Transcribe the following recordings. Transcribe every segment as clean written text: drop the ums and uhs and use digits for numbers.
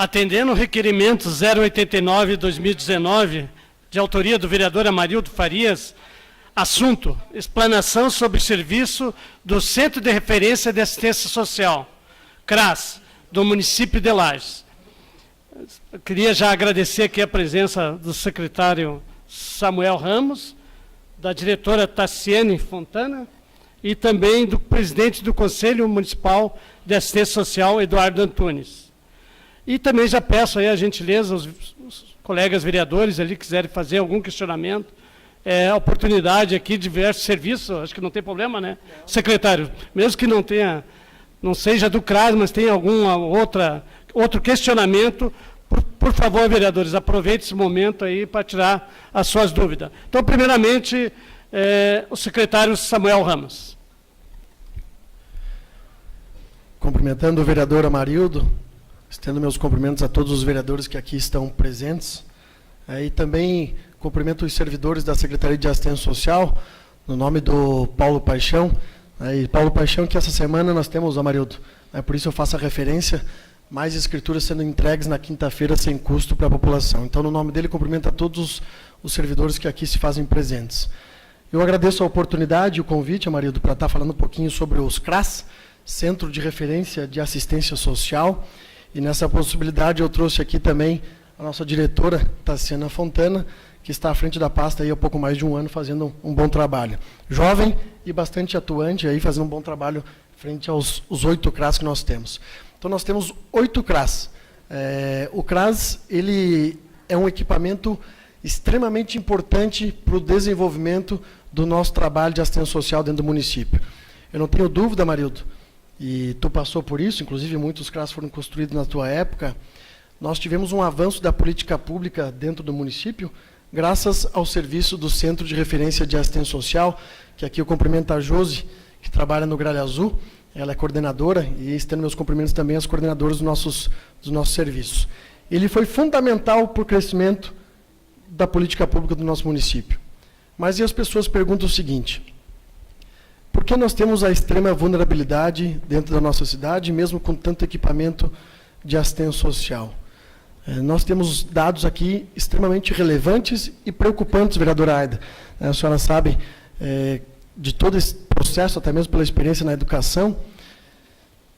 Atendendo o requerimento 089/2019, de autoria do vereador Amarildo Farias, assunto: explanação sobre o serviço do Centro de Referência de Assistência Social, CRAS, do município de Lages. Eu queria já agradecer aqui a presença do secretário Samuel Ramos, da diretora Tassiane Fontana, e também do presidente do Conselho Municipal de Assistência Social, Eduardo Antunes. E também já peço aí a gentileza, os colegas vereadores ali quiserem fazer algum questionamento, a oportunidade aqui de diversos serviços, acho que não tem problema, né, secretário? Mesmo que não tenha, não seja do CRAS, mas tenha outro questionamento, por favor, vereadores, aproveite esse momento aí para tirar as suas dúvidas. Então, primeiramente, o secretário Samuel Ramos. Cumprimentando o vereador Amarildo, estendo meus cumprimentos a todos os vereadores que aqui estão presentes, e também cumprimento os servidores da Secretaria de Assistência Social, no nome do Paulo Paixão, e Paulo Paixão, que essa semana nós temos, Amarildo, por isso eu faço a referência, mais escrituras sendo entregues na quinta-feira sem custo para a população. Então, no nome dele, cumprimento a todos os servidores que aqui se fazem presentes. Eu agradeço a oportunidade e o convite, Amarildo, para estar falando um pouquinho sobre os CRAS, Centro de Referência de Assistência Social, e nessa possibilidade eu trouxe aqui também a nossa diretora, Tassiana Fontana, que está à frente da pasta aí há pouco mais de um ano fazendo um bom trabalho. Jovem e bastante atuante aí, fazendo um bom trabalho frente aos 8 CRAS que nós temos. Então nós temos 8 CRAS. O CRAS, ele é um equipamento extremamente importante para o desenvolvimento do nosso trabalho de assistência social dentro do município. Eu não tenho dúvida, Marildo, e tu passou por isso, inclusive muitos CRAS foram construídos na tua época, nós tivemos um avanço da política pública dentro do município, graças ao serviço do Centro de Referência de Assistência Social, que aqui eu cumprimento a Josi, que trabalha no Gralha Azul, ela é coordenadora, e estendo meus cumprimentos também às coordenadoras dos nossos serviços. Ele foi fundamental para o crescimento da política pública do nosso município. Mas e as pessoas perguntam o seguinte: por que nós temos a extrema vulnerabilidade dentro da nossa cidade, mesmo com tanto equipamento de assistência social? Nós temos dados aqui extremamente relevantes e preocupantes, vereadora Aida. A senhora sabe de todo esse processo, até mesmo pela experiência na educação,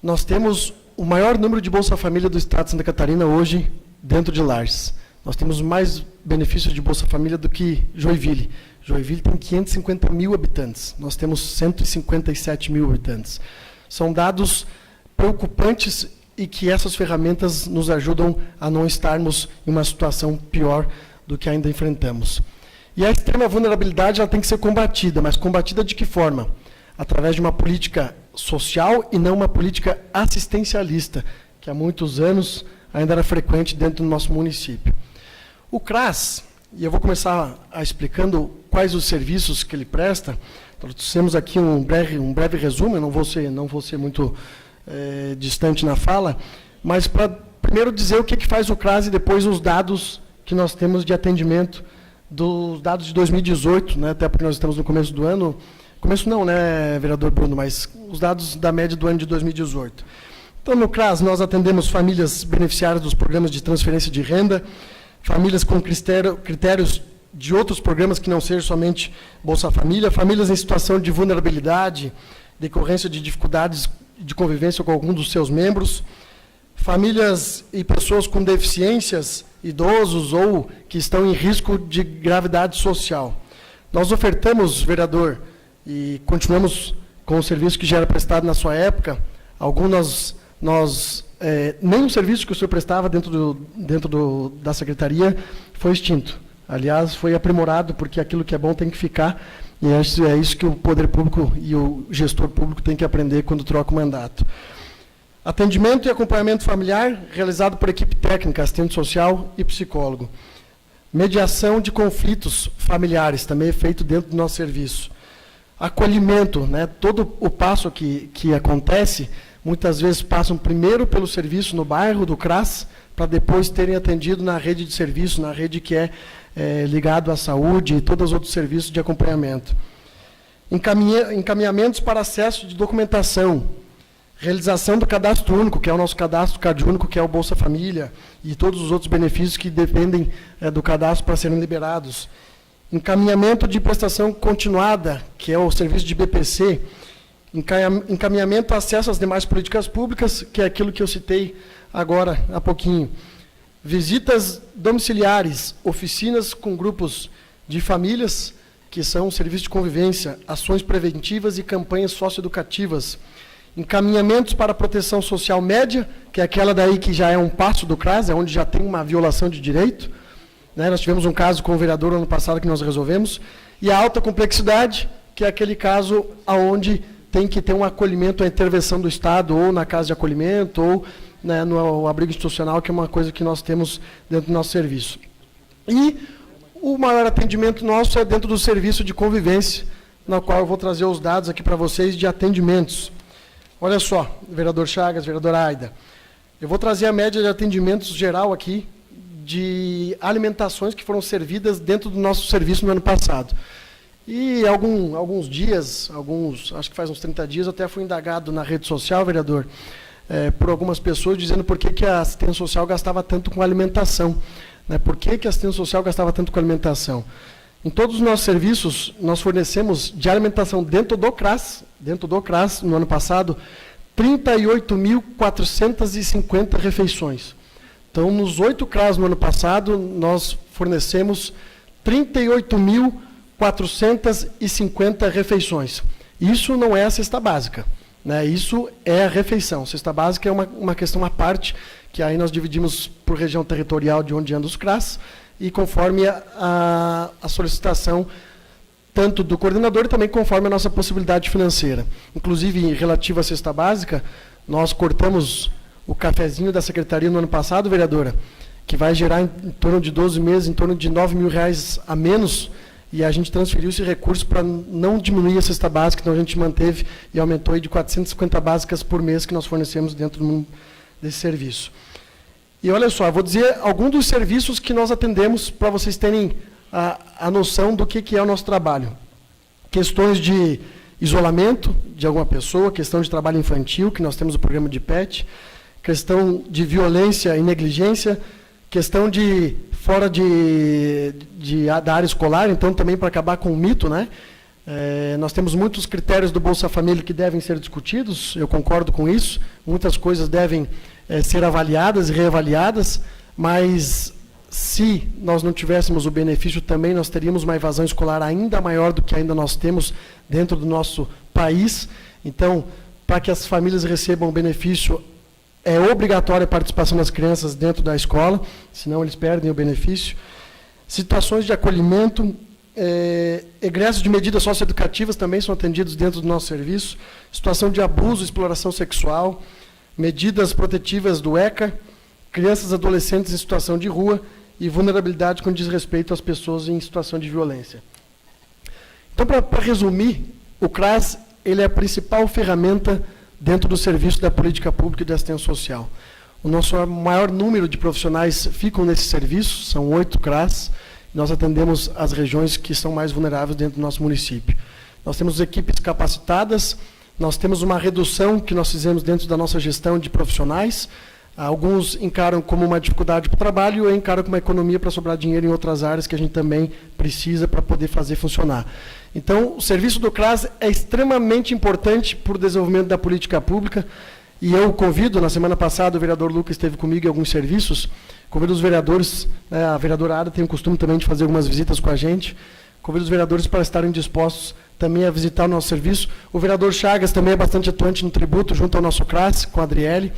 nós temos o maior número de Bolsa Família do estado de Santa Catarina hoje dentro de Lages. Nós temos mais benefícios de Bolsa Família do que Joinville. Joinville tem 550 mil habitantes, nós temos 157 mil habitantes. São dados preocupantes e que essas ferramentas nos ajudam a não estarmos em uma situação pior do que ainda enfrentamos. E a extrema vulnerabilidade ela tem que ser combatida, mas combatida de que forma? Através de uma política social e não uma política assistencialista, que há muitos anos ainda era frequente dentro do nosso município. O CRAS, e eu vou começar explicando quais os serviços que ele presta. Nós temos aqui um breve resumo, eu não vou ser muito distante na fala, mas para primeiro dizer o que faz o CRAS e depois os dados que nós temos de atendimento, dos dados de 2018, né, até porque nós estamos no começo do ano, começo não, né, vereador Bruno, mas os dados da média do ano de 2018. Então, no CRAS, nós atendemos famílias beneficiárias dos programas de transferência de renda, famílias com critérios de outros programas que não sejam somente Bolsa Família, famílias em situação de vulnerabilidade, decorrência de dificuldades de convivência com algum dos seus membros, famílias e pessoas com deficiências, idosos ou que estão em risco de gravidade social. Nós ofertamos, vereador, e continuamos com o serviço que já era prestado na sua época, nenhum serviço que o senhor prestava dentro da secretaria foi extinto. Aliás, foi aprimorado, porque aquilo que é bom tem que ficar, e é isso que o poder público e o gestor público tem que aprender quando troca o mandato. Atendimento e acompanhamento familiar, realizado por equipe técnica, assistente social e psicólogo. Mediação de conflitos familiares, também é feito dentro do nosso serviço. Acolhimento, né, todo o passo que acontece, muitas vezes passam primeiro pelo serviço no bairro do CRAS, para depois terem atendido na rede de serviço, na rede que é ligado à saúde e todos os outros serviços de acompanhamento. Encaminhamentos para acesso de documentação, Realização do cadastro único, que é o nosso cadastro CadÚnico, que é o Bolsa Família, e todos os outros benefícios que dependem do cadastro para serem liberados. Encaminhamento de prestação continuada, que é o serviço de BPC. Encaminhamento acesso às demais políticas públicas, que é aquilo que eu citei agora há pouquinho. Visitas domiciliares, oficinas com grupos de famílias, que são serviços de convivência, ações preventivas e campanhas socioeducativas. Encaminhamentos para a proteção social média, que é aquela daí que já é um passo do CRAS, é onde já tem uma violação de direito. Nós tivemos um caso com o vereador ano passado que nós resolvemos. E a alta complexidade, que é aquele caso onde tem que ter um acolhimento, a intervenção do Estado, ou na casa de acolhimento, ou no abrigo institucional, que é uma coisa que nós temos dentro do nosso serviço. E o maior atendimento nosso é dentro do serviço de convivência, na qual eu vou trazer os dados aqui para vocês de atendimentos. Olha só, vereador Chagas, vereadora Aida, eu vou trazer a média de atendimentos geral aqui, de alimentações que foram servidas dentro do nosso serviço no ano passado. E alguns dias, acho que faz uns 30 dias, eu até fui indagado na rede social, vereador, por algumas pessoas dizendo por que a assistência social gastava tanto com alimentação. Por que a assistência social gastava tanto com alimentação? Em todos os nossos serviços, nós fornecemos de alimentação dentro do CRAS, no ano passado, 38.450 refeições. Então, nos 8 CRAS no ano passado, nós fornecemos 38.450 refeições. Isso não é a cesta básica, isso é a refeição. Cesta básica é uma questão à parte, que aí nós dividimos por região territorial de onde andam os CRAS, e conforme a solicitação tanto do coordenador e também conforme a nossa possibilidade financeira. Inclusive, relativo à cesta básica, nós cortamos o cafezinho da secretaria no ano passado, vereadora, que vai gerar em torno de 12 meses, em torno de R$ 9.000 a menos, e a gente transferiu esse recurso para não diminuir a cesta básica, então a gente manteve e aumentou aí de 450 básicas por mês que nós fornecemos dentro desse serviço. E olha só, vou dizer alguns dos serviços que nós atendemos para vocês terem a noção do que é o nosso trabalho. Questões de isolamento de alguma pessoa, questão de trabalho infantil, que nós temos o programa de PET, questão de violência e negligência, questão de fora da área escolar, então também para acabar com o mito, nós temos muitos critérios do Bolsa Família que devem ser discutidos, eu concordo com isso, muitas coisas devem ser avaliadas e reavaliadas, mas se nós não tivéssemos o benefício também, nós teríamos uma evasão escolar ainda maior do que ainda nós temos dentro do nosso país. Então, para que as famílias recebam o benefício, é obrigatória a participação das crianças dentro da escola, senão eles perdem o benefício. Situações de acolhimento, egressos de medidas socioeducativas também são atendidos dentro do nosso serviço. Situação de abuso, exploração sexual, medidas protetivas do ECA, crianças e adolescentes em situação de rua e vulnerabilidade com desrespeito às pessoas em situação de violência. Então, para resumir, o CRAS ele é a principal ferramenta dentro do serviço da política pública e de assistência social. O nosso maior número de profissionais ficam nesse serviço, são 8 CRAS, e nós atendemos as regiões que são mais vulneráveis dentro do nosso município. Nós temos equipes capacitadas, nós temos uma redução que nós fizemos dentro da nossa gestão de profissionais. Alguns encaram como uma dificuldade para o trabalho, eu encaro como uma economia para sobrar dinheiro em outras áreas que a gente também precisa para poder fazer funcionar. Então, o serviço do CRAS é extremamente importante para o desenvolvimento da política pública, e eu convido, na semana passada o vereador Lucas esteve comigo em alguns serviços, convido os vereadores, a vereadora Ada tem o costume também de fazer algumas visitas com a gente, convido os vereadores para estarem dispostos também a visitar o nosso serviço. O vereador Chagas também é bastante atuante no tributo, junto ao nosso CRAS, com a Adriele,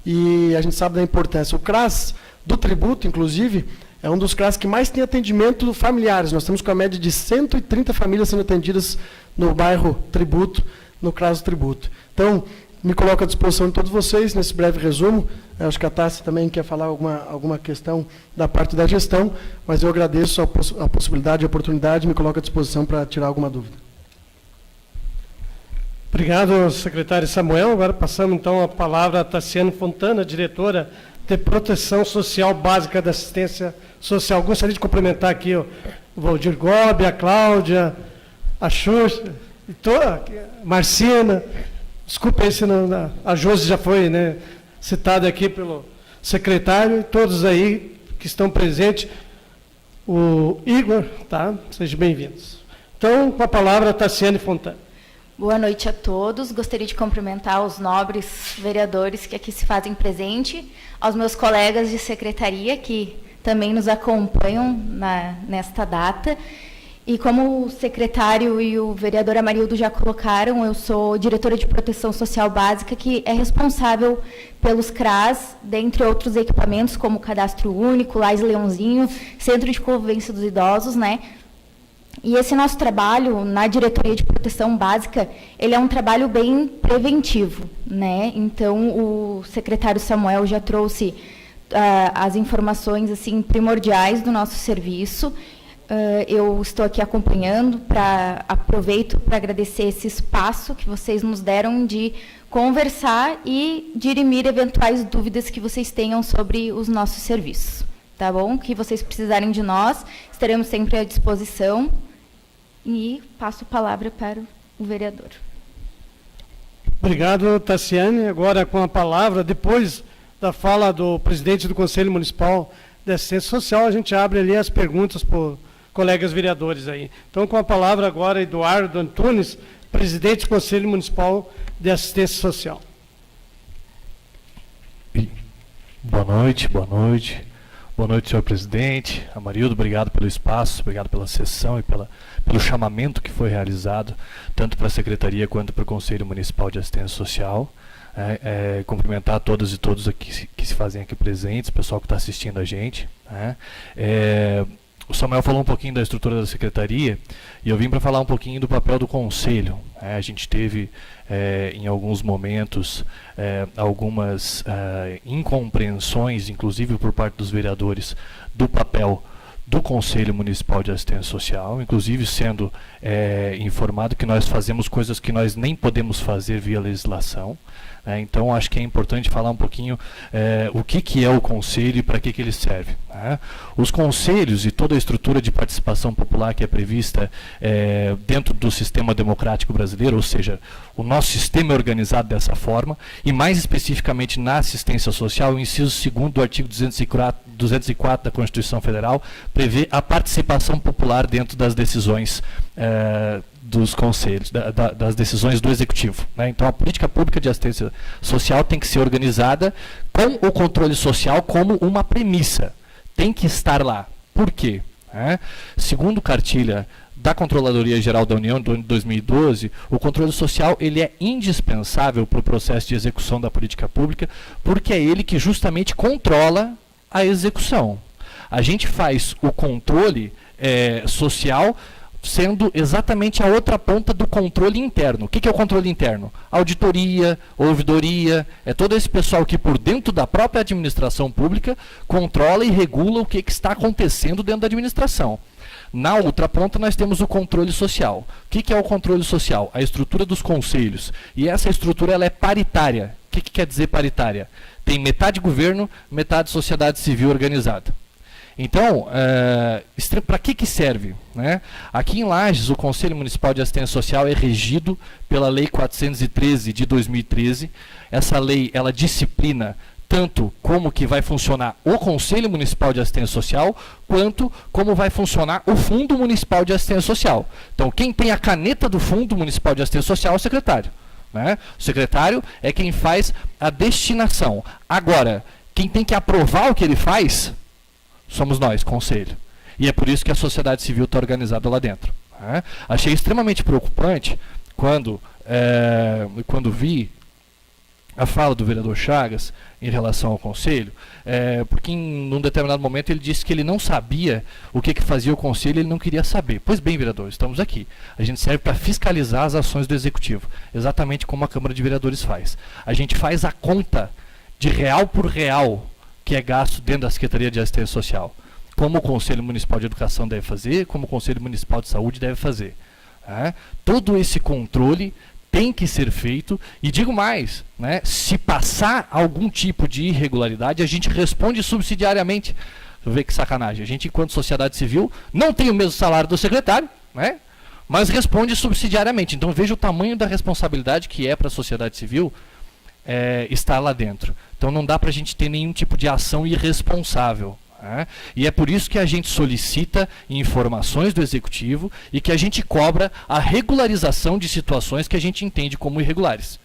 e a gente sabe da importância. O CRAS do tributo, inclusive, é um dos CRAS que mais tem atendimento familiares. Nós estamos com a média de 130 famílias sendo atendidas no bairro Tributo, no CRAS do Tributo. Então, me coloco à disposição de todos vocês nesse breve resumo. Acho que a Tássia também quer falar alguma questão da parte da gestão, mas eu agradeço a possibilidade e a oportunidade e me coloco à disposição para tirar alguma dúvida. Obrigado, secretário Samuel. Agora passamos, então, a palavra a Tassiane Fontana, diretora de Proteção Social Básica da Assistência Social. Gostaria de cumprimentar aqui o Valdir Gobi, a Cláudia, a Xuxa, a Marcina, Desculpa aí se a Josi já foi, né, citada aqui pelo secretário, e todos aí que estão presentes. O Igor, tá? Sejam bem-vindos. Então, com a palavra, Tassiane Fontana. Boa noite a todos. Gostaria de cumprimentar os nobres vereadores que aqui se fazem presente, aos meus colegas de secretaria que também nos acompanham nesta data. E como o secretário e o vereador Amarildo já colocaram, eu sou diretora de Proteção Social Básica, que é responsável pelos CRAS, dentre outros equipamentos, como Cadastro Único, Lais Leãozinho, Centro de Convivência dos Idosos, né? E esse nosso trabalho na Diretoria de Proteção Básica, ele é um trabalho bem preventivo, né? Então, o secretário Samuel já trouxe as informações assim primordiais do nosso serviço. Eu estou aqui acompanhando, aproveito para agradecer esse espaço que vocês nos deram de conversar e dirimir eventuais dúvidas que vocês tenham sobre os nossos serviços. Tá bom? Que vocês precisarem de nós, estaremos sempre à disposição. E passo a palavra para o vereador. Obrigado, Tassiane. Agora, com a palavra, depois da fala do presidente do Conselho Municipal de Assistência Social, a gente abre ali as perguntas para os colegas vereadores aí. Então, com a palavra agora, Eduardo Antunes, presidente do Conselho Municipal de Assistência Social. Boa noite, boa noite. Boa noite, senhor presidente. Amarildo, obrigado pelo espaço, obrigado pela sessão e pelo chamamento que foi realizado, tanto para a Secretaria quanto para o Conselho Municipal de Assistência Social. Cumprimentar todas e todos aqui que se fazem aqui presentes, o pessoal que está assistindo a gente. O Samuel falou um pouquinho da estrutura da Secretaria e eu vim para falar um pouquinho do papel do Conselho. A gente teve, em alguns momentos, algumas incompreensões, inclusive por parte dos vereadores, do papel do Conselho Municipal de Assistência Social, inclusive sendo informado que nós fazemos coisas que nós nem podemos fazer via legislação. Então, acho que é importante falar um pouquinho o que é o Conselho e para que ele serve. Os conselhos e toda a estrutura de participação popular que é prevista dentro do sistema democrático brasileiro, ou seja, o nosso sistema é organizado dessa forma, e mais especificamente na assistência social, o inciso 2º do artigo 204 da Constituição Federal prevê a participação popular dentro das decisões dos conselhos, das decisões do executivo. Então, a política pública de assistência social tem que ser organizada com o controle social como uma premissa. Tem que estar lá. Por quê? Segundo cartilha da Controladoria Geral da União, do ano de 2012, o controle social ele é indispensável para o processo de execução da política pública, porque é ele que justamente controla a execução. A gente faz o controle social sendo exatamente a outra ponta do controle interno. O que é o controle interno? Auditoria, ouvidoria, é todo esse pessoal que por dentro da própria administração pública controla e regula o que está acontecendo dentro da administração. Na outra ponta nós temos o controle social. O que é o controle social? A estrutura dos conselhos. E essa estrutura ela é paritária. O que quer dizer paritária? Tem metade governo, metade sociedade civil organizada. Então, para que serve? Aqui em Lages, o Conselho Municipal de Assistência Social é regido pela Lei 413 de 2013. Essa lei, ela disciplina tanto como que vai funcionar o Conselho Municipal de Assistência Social, quanto como vai funcionar o Fundo Municipal de Assistência Social. Então, quem tem a caneta do Fundo Municipal de Assistência Social é o secretário. O secretário é quem faz a destinação. Agora, quem tem que aprovar o que ele faz somos nós, Conselho. E é por isso que a sociedade civil está organizada lá dentro. Achei extremamente preocupante quando vi a fala do vereador Chagas em relação ao Conselho, porque em um determinado momento ele disse que ele não sabia o que fazia o Conselho, ele não queria saber. Pois bem, vereador, estamos aqui. A gente serve para fiscalizar as ações do Executivo, exatamente como a Câmara de Vereadores faz. A gente faz a conta de real por real que é gasto dentro da Secretaria de Assistência Social, como o Conselho Municipal de Educação deve fazer, como o Conselho Municipal de Saúde deve fazer. Todo esse controle tem que ser feito, e digo mais, se passar algum tipo de irregularidade, a gente responde subsidiariamente. Vê que sacanagem, a gente, enquanto sociedade civil, não tem o mesmo salário do secretário, mas responde subsidiariamente. Então veja o tamanho da responsabilidade que é para a sociedade civil estar lá dentro. Então não dá para a gente ter nenhum tipo de ação irresponsável. E é por isso que a gente solicita informações do Executivo e que a gente cobra a regularização de situações que a gente entende como irregulares.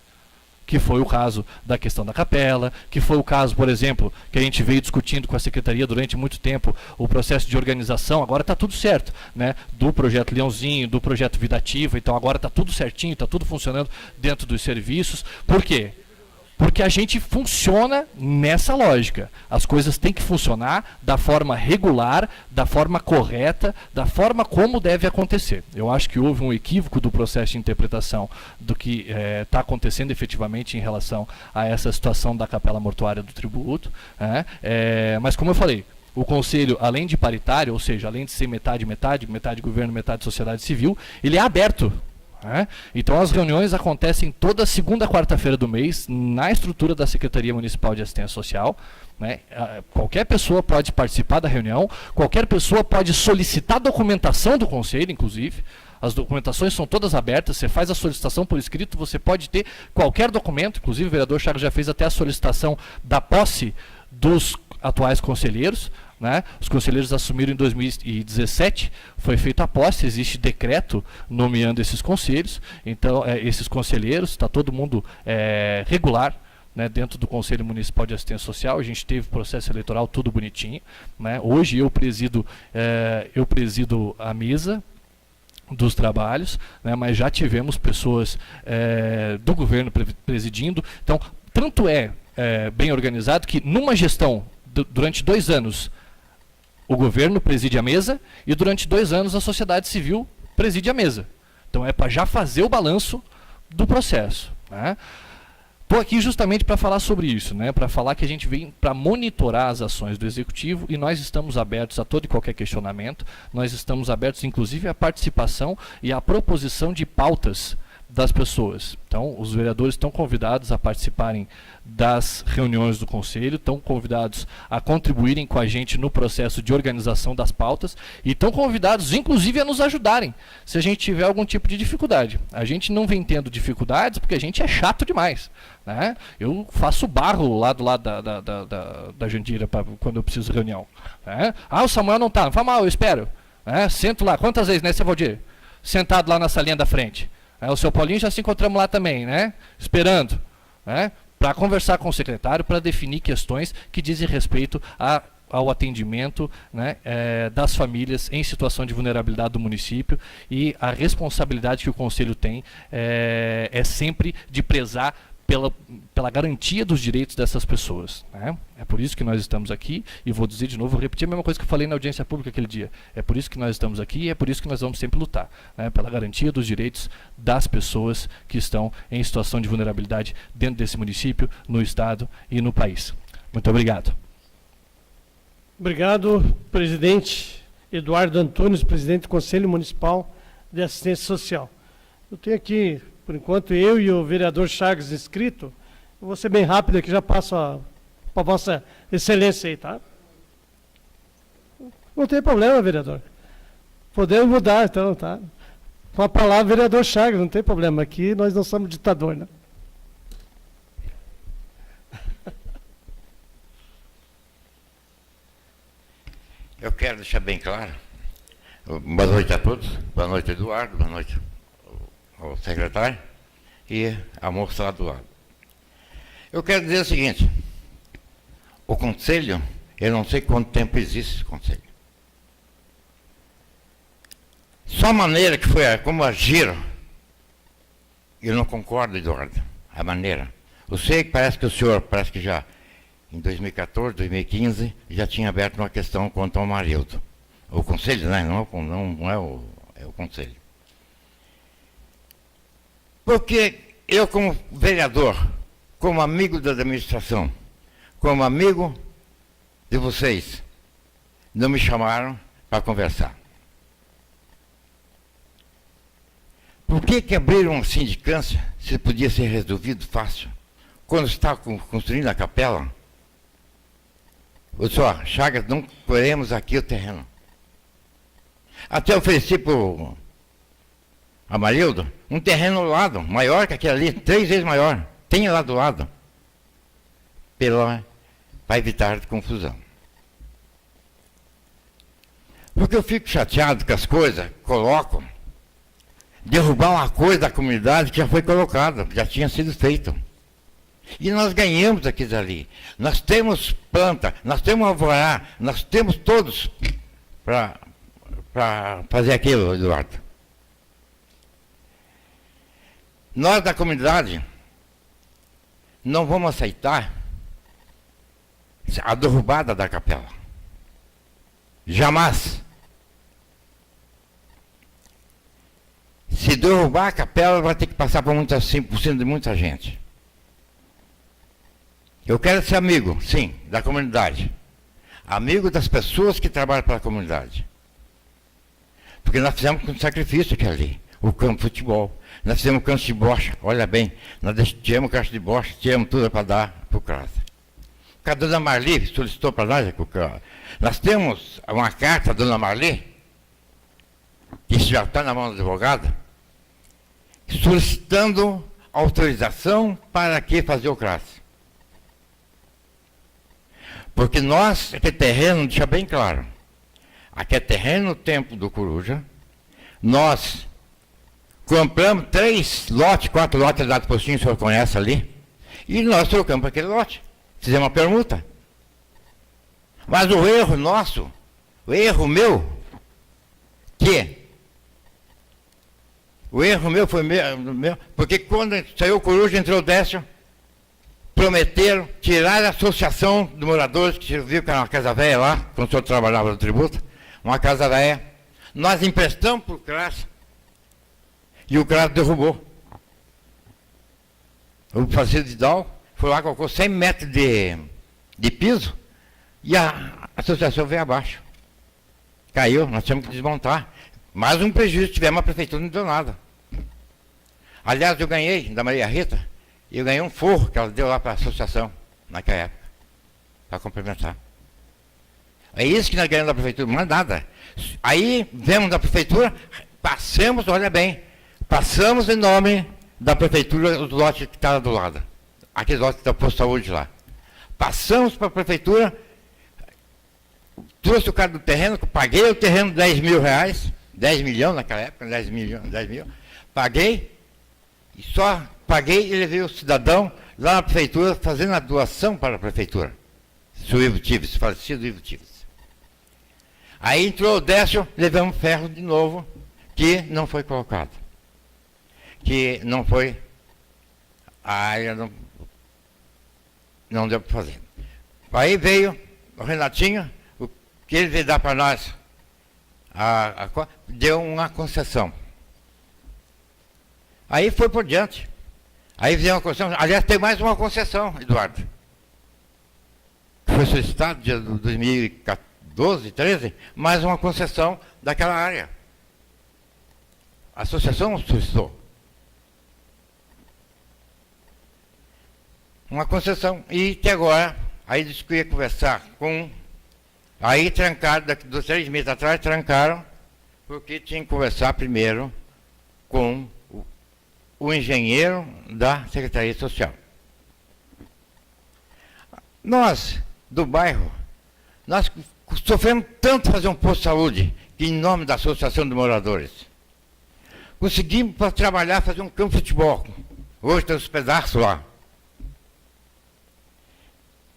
Que foi o caso da questão da capela, que foi o caso, por exemplo, que a gente veio discutindo com a Secretaria durante muito tempo, o processo de organização, agora está tudo certo, né? Do projeto Leãozinho, do projeto Vida Ativa, então agora está tudo certinho, está tudo funcionando dentro dos serviços. Por quê? Porque a gente funciona nessa lógica. As coisas têm que funcionar da forma regular, da forma correta, da forma como deve acontecer. Eu acho que houve um equívoco do processo de interpretação do que está acontecendo efetivamente em relação a essa situação da capela mortuária do tributo. Mas como eu falei, o Conselho, além de paritário, ou seja, além de ser metade governo, metade sociedade civil, ele é aberto. Então as reuniões acontecem toda segunda quarta-feira do mês na estrutura da Secretaria Municipal de Assistência Social. Qualquer pessoa pode participar da reunião, qualquer pessoa pode solicitar documentação do Conselho, inclusive. As documentações são todas abertas, você faz a solicitação por escrito, você pode ter qualquer documento, inclusive o vereador Chagas já fez até a solicitação da posse dos atuais conselheiros. Os conselheiros assumiram em 2017, foi feita a posse, existe decreto nomeando esses conselhos, então esses conselheiros, está todo mundo regular, dentro do Conselho Municipal de Assistência Social. A gente teve processo eleitoral tudo bonitinho. Hoje eu presido a mesa dos trabalhos, mas já tivemos pessoas do governo presidindo, então tanto bem organizado que numa gestão durante 2 anos o governo preside a mesa e durante 2 anos a sociedade civil preside a mesa. Então é para já fazer o balanço do processo. Estou aqui justamente para falar sobre isso, para falar que a gente vem para monitorar as ações do Executivo e nós estamos abertos a todo e qualquer questionamento, nós estamos abertos inclusive à participação e à proposição de pautas das pessoas. Então, os vereadores estão convidados a participarem das reuniões do Conselho, estão convidados a contribuírem com a gente no processo de organização das pautas e estão convidados, inclusive, a nos ajudarem se a gente tiver algum tipo de dificuldade. A gente não vem tendo dificuldades porque a gente é chato demais. Eu faço barro lá do lado da Jandira quando eu preciso de reunião. O Samuel não está, não faz mal, eu espero. Sento lá, quantas vezes, seu Valdir? Sentado lá na salinha da frente. O seu Paulinho já se encontramos lá também, esperando, para conversar com o secretário, para definir questões que dizem respeito ao atendimento das famílias em situação de vulnerabilidade do município, e a responsabilidade que o Conselho tem é sempre de prezar pela garantia dos direitos dessas pessoas. É por isso que nós estamos aqui, e vou dizer de novo, vou repetir a mesma coisa que eu falei na audiência pública aquele dia. É por isso que nós estamos aqui e é por isso que nós vamos sempre lutar, pela garantia dos direitos das pessoas que estão em situação de vulnerabilidade dentro desse município, no estado e no país. Muito obrigado. Obrigado, presidente Eduardo Antunes, presidente do Conselho Municipal de Assistência Social. Eu tenho aqui, por enquanto, eu e o vereador Chagas inscrito. Eu vou ser bem rápido aqui, já passo para Vossa Excelência aí, tá? Não tem problema, vereador. Podemos mudar, então, tá? Com a palavra, vereador Chagas, não tem problema. Aqui nós não somos ditador, né? Eu quero deixar bem claro. Boa noite a todos. Boa noite, Eduardo. Boa noite ao secretário e a moça lá do lado. Eu quero dizer o seguinte: o Conselho, eu não sei quanto tempo existe esse Conselho. Só a maneira que foi, como agiram, eu não concordo, Eduardo, a maneira. Eu sei que parece que o senhor, parece que já em 2014, 2015, já tinha aberto uma questão quanto ao Marildo. O Conselho, né? Não é o Conselho. Porque eu, como vereador, como amigo da administração, como amigo de vocês, não me chamaram para conversar. Por que abriram uma sindicância se podia ser resolvido fácil? Quando está construindo a capela, eu disse, Chagas, não queremos aqui o terreno. Até ofereci para o Amarildo, um terreno ao lado, maior que aquele ali, 3 vezes maior. Tem lá do lado. Para evitar confusão. Porque eu fico chateado que as coisas colocam, derrubar uma coisa da comunidade que já foi colocada, que já tinha sido feito. E nós ganhamos aquilo ali. Nós temos planta, nós temos alvorá, nós temos todos para fazer aquilo, Eduardo. Nós da comunidade não vamos aceitar a derrubada da capela. Jamais. Se derrubar a capela, vai ter que passar por 5% de muita gente. Eu quero ser amigo, sim, da comunidade. Amigo das pessoas que trabalham pela comunidade. Porque nós fizemos um sacrifício aqui ali. O campo de futebol. Nós fizemos um campo de bocha, olha bem. Nós tivemos caixa de bocha, tivemos tudo para dar para o CRAS. A dona Marli solicitou para nós, nós temos uma carta da dona Marli, que já está na mão do advogado, solicitando autorização para que fazer o CRAS. Porque nós, aqui é terreno, deixa bem claro, aqui é terreno no tempo do Coruja, nós compramos 3 lotes, 4 lotes lá do postinho, o senhor conhece ali, e nós trocamos para aquele lote. Fizemos uma permuta. Mas o erro nosso, o erro meu foi meu, porque quando saiu o Coruja, entrou o Décio, prometeram tirar a associação de moradores, que viu que era uma casa velha lá, quando o senhor trabalhava no tributo, uma casa velha. Nós emprestamos para o CRAS, e o CRAS derrubou. O Francisco Vidal foi lá, colocou 100 metros de piso, e a associação veio abaixo. Caiu, nós tivemos que desmontar. Mais um prejuízo tivemos, a prefeitura não deu nada. Aliás, eu ganhei, da Maria Rita, eu ganhei um forro que ela deu lá para a associação, naquela época, para complementar. É isso que nós ganhamos da prefeitura, não é nada. Aí, vemos da prefeitura, passamos, olha bem, passamos em nome da prefeitura os lotes que estavam do lado. Aqueles lotes da posto de saúde lá. Passamos para a prefeitura, trouxe o cara do terreno, paguei o terreno 10 mil reais, 10 milhões naquela época, 10 mil, paguei, e só paguei e levei o cidadão lá na prefeitura, fazendo a doação para a prefeitura. Se o Ivo Tives, falecido Ivo Tives. Aí entrou o Décio, levamos ferro de novo, que não foi colocado. Que não foi, a área não deu para fazer. Aí veio o Renatinho, o que ele veio dar para nós, deu uma concessão. Aí foi por diante. Aí fizemos uma concessão. Aliás, tem mais uma concessão, Eduardo. Foi solicitado dia 2012, 13, mais uma concessão daquela área. A associação solicitou. Uma concessão. E que agora, aí disse que ia conversar com... Aí trancaram, daqui 3 meses atrás, trancaram, porque tinha que conversar primeiro com o engenheiro da Secretaria Social. Nós, do bairro, nós sofremos tanto fazer um posto de saúde, que em nome da Associação de Moradores, conseguimos para trabalhar, fazer um campo de futebol. Hoje tem os pedaços lá.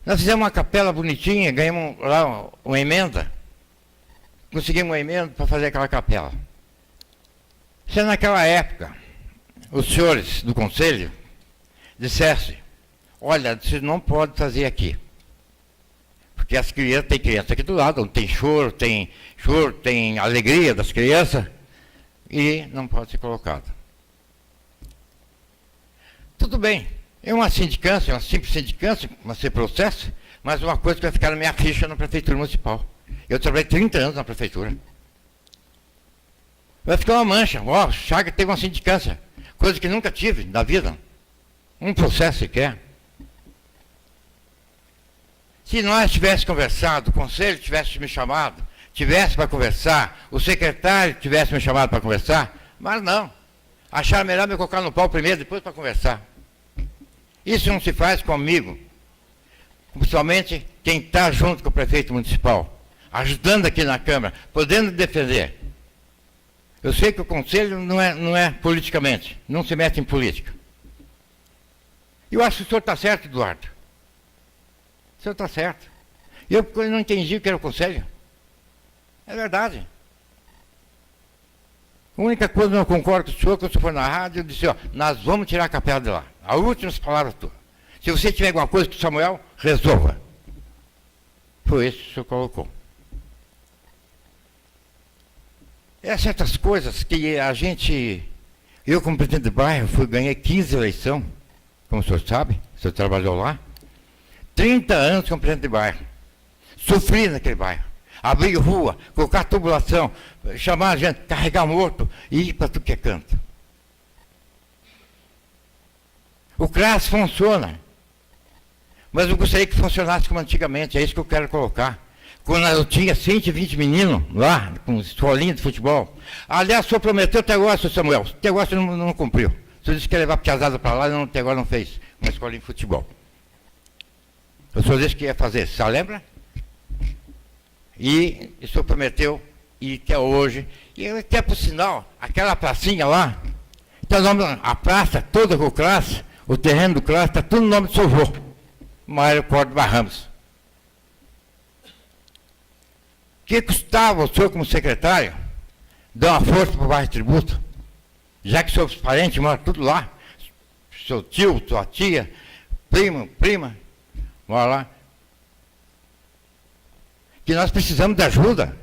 Nós fizemos uma capela bonitinha, ganhamos lá uma emenda. Conseguimos uma emenda para fazer aquela capela. Se naquela época, os senhores do conselho dissessem, olha, você não pode fazer aqui. Porque as crianças, tem criança aqui do lado, onde tem choro, tem alegria das crianças, e não pode ser colocado. Tudo bem. É uma sindicância, uma simples sindicância, mas sem processo, mas uma coisa que vai ficar na minha ficha na Prefeitura Municipal. Eu trabalhei 30 anos na Prefeitura. Vai ficar uma mancha. Ó, Chaga teve uma sindicância, coisa que nunca tive na vida. Um processo sequer. Se nós tivéssemos conversado, o conselho tivesse me chamado, tivesse para conversar, o secretário tivesse me chamado para conversar, mas não. Acharam melhor me colocar no pau primeiro, depois para conversar. Isso não se faz comigo. Principalmente quem está junto com o prefeito municipal, ajudando aqui na Câmara, podendo defender. Eu sei que o Conselho não é politicamente, não se mete em política. Eu acho que o senhor está certo, Eduardo. O senhor está certo. Eu não entendi o que era o Conselho. É verdade. A única coisa que eu não concordo com o senhor, quando o senhor foi na rádio, eu disse, ó, nós vamos tirar a capela de lá. As últimas palavras tuas. Se você tiver alguma coisa com o Samuel, resolva. Foi isso que o senhor colocou. É certas coisas que a gente... Eu, como presidente de bairro, ganhei 15 eleições, como o senhor sabe, o senhor trabalhou lá. 30 anos como presidente de bairro. Sofri naquele bairro. Abrir rua, colocar tubulação, chamar a gente, carregar morto e ir para tudo que é canto. O CRAS funciona. Mas eu gostaria que funcionasse como antigamente, é isso que eu quero colocar. Quando eu tinha 120 meninos lá, com escolinha de futebol. Aliás, o senhor prometeu até agora, seu Samuel. Até agora você não cumpriu. O senhor disse que ia levar a piazada para lá e até agora não fez uma escolinha de futebol. O senhor disse que ia fazer, você lembra? E o senhor prometeu, e até hoje. E até por sinal, aquela pracinha lá, tá o nome, a praça toda com o CRAS, o terreno do CRAS, está tudo no nome do seu avô, Mário Córdoba Ramos. O que custava o senhor, como secretário, dar uma força para o bairro Tributo, já que seus parentes moram tudo lá, seu tio, sua tia, prima, moram lá, que nós precisamos de ajuda.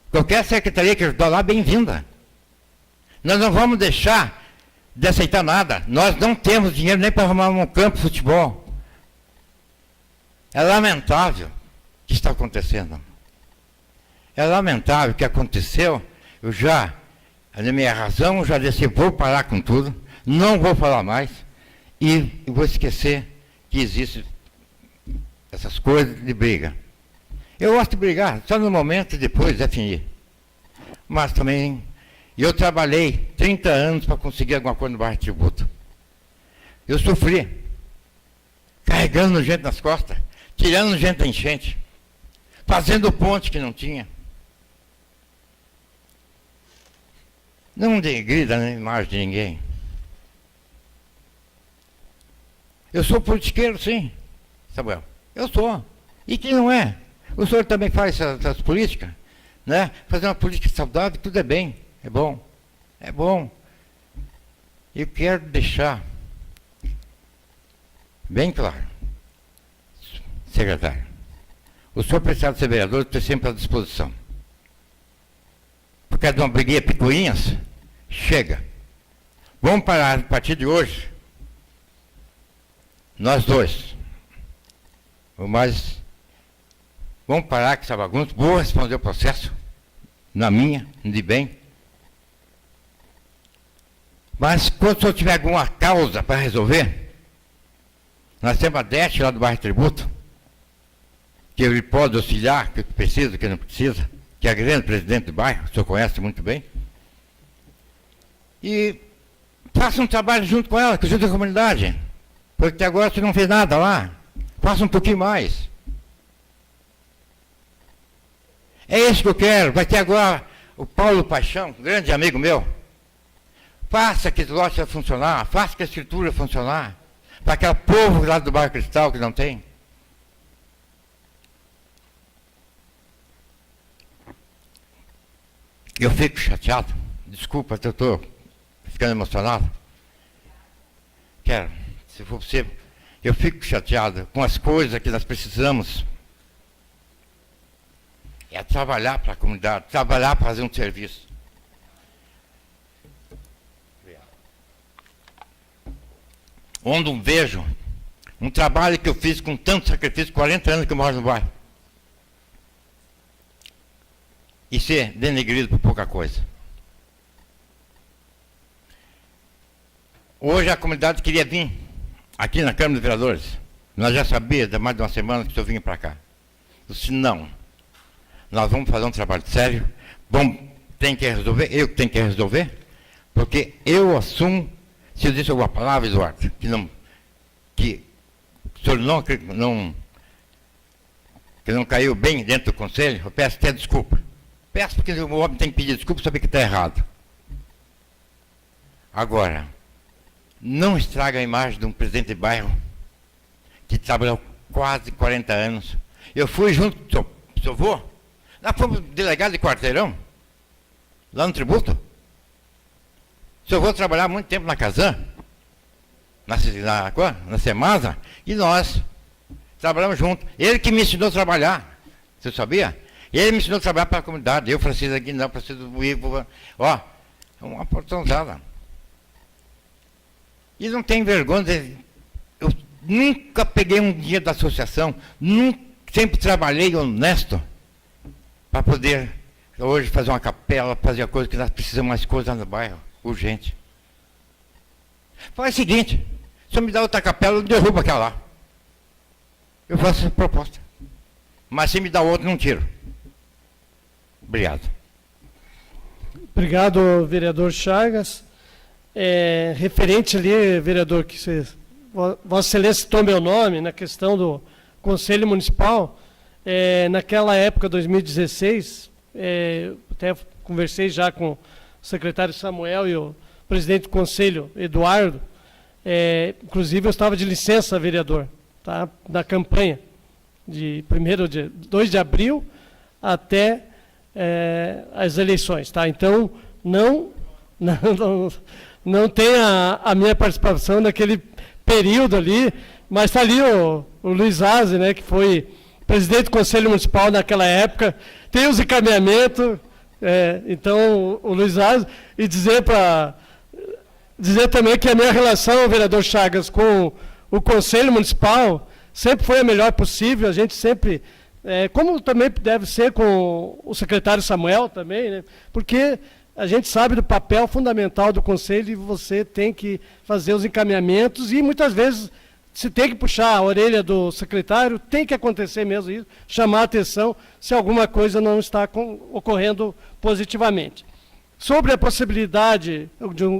Qualquer secretaria que ajudar lá, bem-vinda. Nós não vamos deixar de aceitar nada. Nós não temos dinheiro nem para arrumar um campo de futebol. É lamentável o que está acontecendo. É lamentável o que aconteceu. Eu já, na minha razão, já disse, vou parar com tudo, não vou falar mais, e vou esquecer que existem essas coisas de briga. Eu gosto de brigar, só no momento e depois definir. Mas também, eu trabalhei 30 anos para conseguir alguma coisa no bairro Tributo. Eu sofri, carregando gente nas costas, tirando gente da enchente, fazendo ponte que não tinha. Não degrida na imagem de ninguém. Eu sou politiqueiro, sim, Samuel. Eu sou. E quem não é? O senhor também faz essas políticas, né? Fazer uma política saudável, tudo é bem, é bom. É bom. Eu quero deixar bem claro, secretário, o senhor precisar de ser vereador, eu estou sempre à disposição. Por causa de uma briguinha picuinhas, chega. Vamos parar a partir de hoje, nós dois, vamos parar com essa bagunça, vou responder o processo, na minha, de bem. Mas quando o senhor tiver alguma causa para resolver, nós temos a DET lá do bairro Tributo, que ele pode auxiliar, que precisa, que não precisa, que é a grande presidente do bairro, o senhor conhece muito bem. E faça um trabalho junto com ela, junto com a comunidade, porque até agora você não fez nada lá. Faça um pouquinho mais. É isso que eu quero. Vai ter agora o Paulo Paixão, grande amigo meu. Faça que esse lote funcionar, faça que a estrutura funcionar. Para aquele povo lá do bairro Cristal que não tem. Eu fico chateado. Desculpa, eu estou ficando emocionado. Quero, se for possível, eu fico chateado com as coisas que nós precisamos. É trabalhar para a comunidade, trabalhar para fazer um serviço. Onde eu vejo um trabalho que eu fiz com tanto sacrifício, 40 anos que eu moro no bairro. E ser denegrido por pouca coisa. Hoje a comunidade queria vir aqui na Câmara dos Vereadores. Nós já sabíamos, há mais de uma semana que o senhor vinha para cá. Eu disse, não. Nós vamos fazer um trabalho sério. Tem que resolver, eu que tenho que resolver. Porque eu assumo, se eu disse alguma palavra, Eduardo, que o senhor que não caiu bem dentro do conselho, eu peço até desculpa. Peço porque o homem tem que pedir desculpa e saber que está errado. Agora, não estraga a imagem de um presidente de bairro que trabalhou quase 40 anos. Eu fui junto com o seu avô, nós fomos delegado de quarteirão, lá no tributo. Seu avô trabalhava muito tempo na Casan, na Semasa, e nós trabalhamos juntos. Ele que me ensinou a trabalhar, você sabia? Ele me ensinou a trabalhar para a comunidade. Eu, Francisco Aguinaldo, Francisco Ivo, ó, uma portãozada. E não tem vergonha. Eu nunca peguei um dia da associação, sempre trabalhei honesto para poder hoje fazer uma capela, fazer a coisa que nós precisamos mais coisas no bairro, urgente. Faz o seguinte, se eu me dar outra capela, eu derrubo aquela lá. Eu faço essa proposta. Mas se me dá outra, não tiro. Obrigado. Obrigado, vereador Chagas. Referente ali, vereador, que Vossa Excelência citou meu nome na questão do Conselho Municipal, naquela época, 2016, até conversei já com o secretário Samuel e o presidente do Conselho, Eduardo, inclusive eu estava de licença, vereador, tá, na campanha, de 2 de abril até as eleições. Tá? Então, não tem a minha participação naquele período ali, mas está ali o Luiz Aze, né, que foi presidente do Conselho Municipal naquela época, tem os encaminhamentos, então o Luiz Aze, e dizer também que a minha relação, vereador Chagas, com o Conselho Municipal sempre foi a melhor possível, a gente sempre, como também deve ser com o secretário Samuel também, né, porque a gente sabe do papel fundamental do Conselho e você tem que fazer os encaminhamentos e muitas vezes se tem que puxar a orelha do secretário, tem que acontecer mesmo isso, chamar a atenção se alguma coisa não está ocorrendo positivamente. Sobre a possibilidade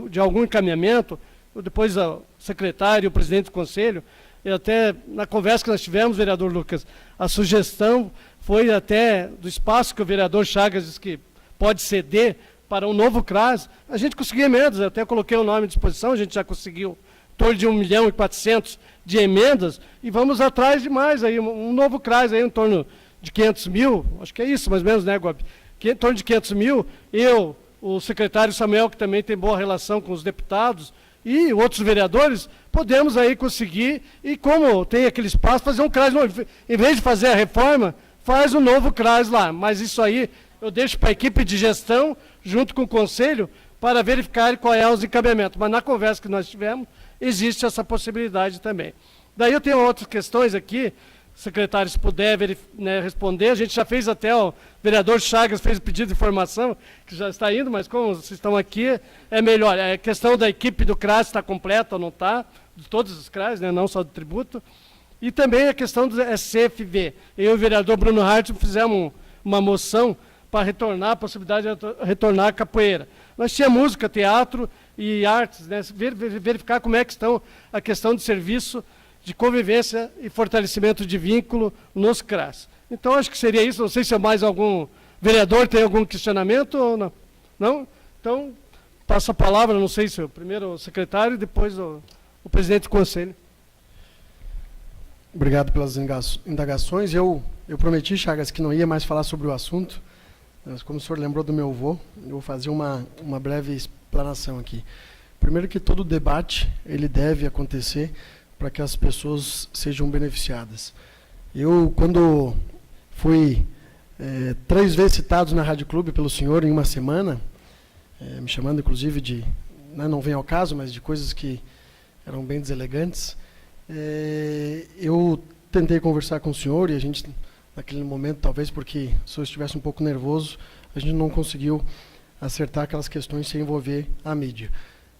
de algum encaminhamento, depois o secretário e o presidente do Conselho, e até na conversa que nós tivemos, vereador Lucas, a sugestão foi até do espaço que o vereador Chagas disse que pode ceder para um novo CRAS, a gente conseguia emendas, eu até coloquei o nome à disposição, a gente já conseguiu em torno de 1.400.000 de emendas, e vamos atrás de mais, aí, um novo CRAS, aí, em torno de 500 mil, acho que é isso, mais ou menos, né, Gobi? Em torno de 500 mil, eu, o secretário Samuel, que também tem boa relação com os deputados, e outros vereadores, podemos aí conseguir, e como tem aquele espaço, fazer um CRAS novo. Em vez de fazer a reforma, faz um novo CRAS lá, mas isso aí eu deixo para a equipe de gestão, junto com o Conselho, para verificar qual é os encaminhamentos. Mas na conversa que nós tivemos, existe essa possibilidade também. Daí eu tenho outras questões aqui, secretário, se puder responder, a gente já fez até, o vereador Chagas fez o pedido de informação, que já está indo, mas como vocês estão aqui, é melhor. A questão da equipe do CRAS está completa ou não está, de todos os CRAS, né, não só do tributo, e também a questão do SCFV. Eu e o vereador Bruno Hart fizemos uma moção para retornar, a possibilidade de retornar a capoeira. Nós tínhamos música, teatro e artes, né? Verificar como é que estão a questão de serviço de convivência e fortalecimento de vínculo nos CRAS. Então, acho que seria isso. Não sei se mais algum vereador tem algum questionamento ou não. Não? Então, passo a palavra, não sei se primeiro o secretário e depois o presidente do Conselho. Obrigado pelas indagações. Eu prometi, Chagas, que não ia mais falar sobre o assunto, mas como o senhor lembrou do meu avô, eu vou fazer uma breve explanação aqui. Primeiro que todo debate, ele deve acontecer para que as pessoas sejam beneficiadas. Eu, quando fui 3 vezes citado na Rádio Clube pelo senhor em uma semana, me chamando inclusive de, não vem ao caso, mas de coisas que eram bem deselegantes, eu tentei conversar com o senhor e a gente, naquele momento, talvez porque o senhor estivesse um pouco nervoso, a gente não conseguiu acertar aquelas questões sem envolver a mídia.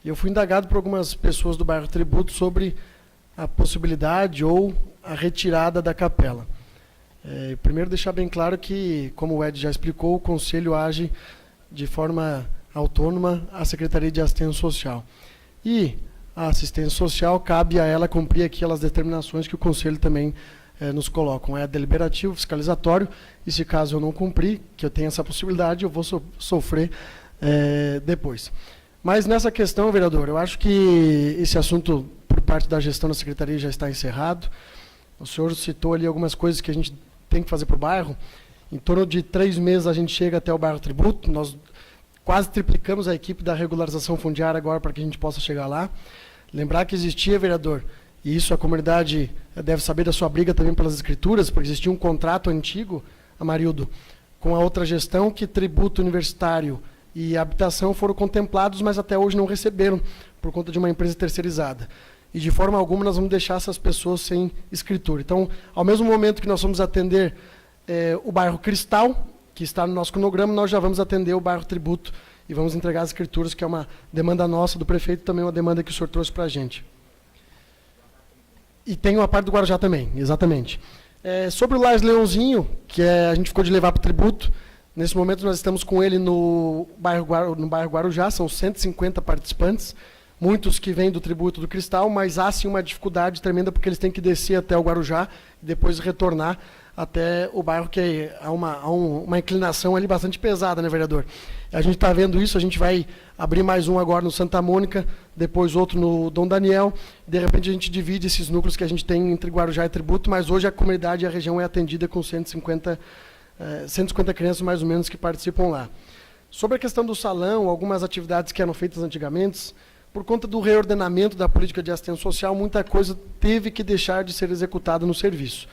E eu fui indagado por algumas pessoas do bairro Tributo sobre a possibilidade ou a retirada da capela. Primeiro, deixar bem claro que, como o Ed já explicou, o Conselho age de forma autônoma à Secretaria de Assistência Social. E a assistência social cabe a ela cumprir aquelas determinações que o Conselho também nos colocam. É deliberativo, fiscalizatório, e se caso eu não cumprir, que eu tenho essa possibilidade, eu vou sofrer depois. Mas nessa questão, vereador, eu acho que esse assunto, por parte da gestão da Secretaria, já está encerrado. O senhor citou ali algumas coisas que a gente tem que fazer para o bairro. Em torno de 3 meses a gente chega até o bairro Tributo. Nós quase triplicamos a equipe da regularização fundiária agora para que a gente possa chegar lá. Lembrar que existia, vereador, e isso a comunidade deve saber da sua briga também pelas escrituras, porque existia um contrato antigo, Amarildo, com a outra gestão, que tributo universitário e habitação foram contemplados, mas até hoje não receberam, por conta de uma empresa terceirizada. E de forma alguma nós vamos deixar essas pessoas sem escritura. Então, ao mesmo momento que nós vamos atender o bairro Cristal, que está no nosso cronograma, nós já vamos atender o bairro Tributo e vamos entregar as escrituras, que é uma demanda nossa do prefeito, também uma demanda que o senhor trouxe para a gente. E tem uma parte do Guarujá também, exatamente. Sobre o Lars Leãozinho, que a gente ficou de levar para o tributo, nesse momento nós estamos com ele no bairro Guarujá, são 150 participantes, muitos que vêm do tributo do Cristal, mas há sim uma dificuldade tremenda, porque eles têm que descer até o Guarujá e depois retornar até o bairro, que há uma inclinação ali bastante pesada, né, vereador? A gente está vendo isso, a gente vai abrir mais um agora no Santa Mônica, depois outro no Dom Daniel, de repente a gente divide esses núcleos que a gente tem entre Guarujá e Tributo, mas hoje a comunidade e a região é atendida com 150 crianças mais ou menos que participam lá. Sobre a questão do salão, algumas atividades que eram feitas antigamente, por conta do reordenamento da política de assistência social, muita coisa teve que deixar de ser executada no serviço.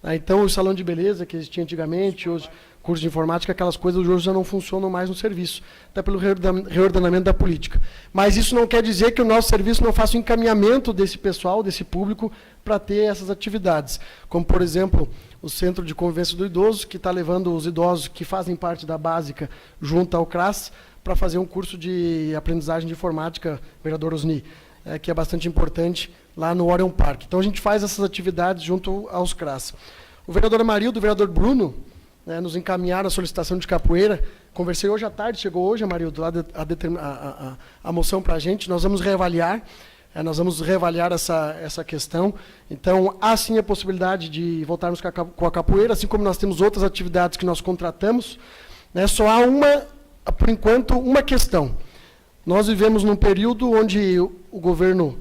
Então, o salão de beleza que existia antigamente, os cursos de informática, aquelas coisas hoje já não funcionam mais no serviço, até pelo reordenamento da política. Mas isso não quer dizer que o nosso serviço não faça o encaminhamento desse pessoal, desse público, para ter essas atividades. Como, por exemplo, o Centro de Convivência do Idoso, que está levando os idosos que fazem parte da básica junto ao CRAS, para fazer um curso de aprendizagem de informática, vereador Osni, que é bastante importante, lá no Orion Park. Então, a gente faz essas atividades junto aos CRAS. O vereador Amarildo e o vereador Bruno nos encaminharam a solicitação de capoeira. Conversei hoje à tarde, chegou hoje, Amarildo, lá a moção para a gente. Nós vamos reavaliar, essa questão. Então, há sim a possibilidade de voltarmos com a capoeira, assim como nós temos outras atividades que nós contratamos. Só há por enquanto, uma questão. Nós vivemos num período onde o governo